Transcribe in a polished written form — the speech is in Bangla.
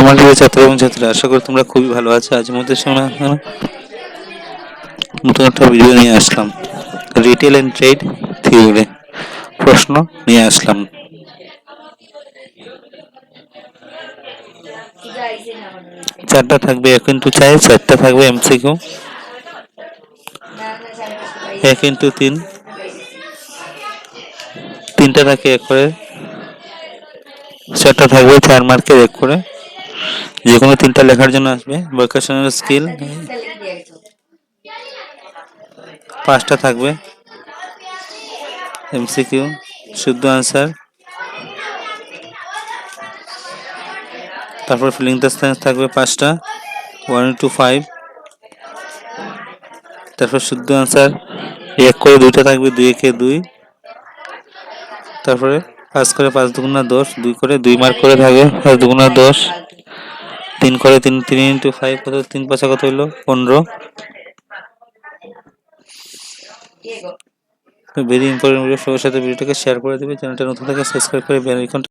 আমার প্রিয় ছাত্র এবং ছাত্রীরা, আশা করি তোমরা খুবই ভালো আছো। আজ মধ্যে শোনা নতুন একটা ভিডিও নিয়ে আসলাম। রিটেল এন্ড ট্রেড থিওরি প্রশ্ন নিয়ে আসলাম। চারটা থাকবে এক ইন্টু চাই, চারটা থাকবে এমসিকিউ, 1x3, তিনটা থাকে এক করে, চারটা থাকবে 4 মার্কের এক করে। যে কোনো তিনটা লেখার জন্য আসবে। ভোকেশনাল স্কিল 5টা থাকবে এমসিকিউ, শুদ্ধ আনসার, তারপর ফিলিং দ্য সেন্স থাকবে 5টা, 1 into 5, তারপর শুদ্ধ আনসার এক করে 2টা থাকবে, 2 2, তারপরে 5 করে 5 দুগুণা 10, 2 করে 2 মার্ক করে থাকবে 5 দুগুণা 10, 3 করে 3 into 5 কত, 3 5 কত হইলো 15। ভেরি ইম্পর্টেন্ট ভিডিও, সবার সাথে ভিডিওটাকে শেয়ার করে দেবে। চ্যানেলটা নতুন থেকে সাবস্ক্রাইব করে বেল আইকনটা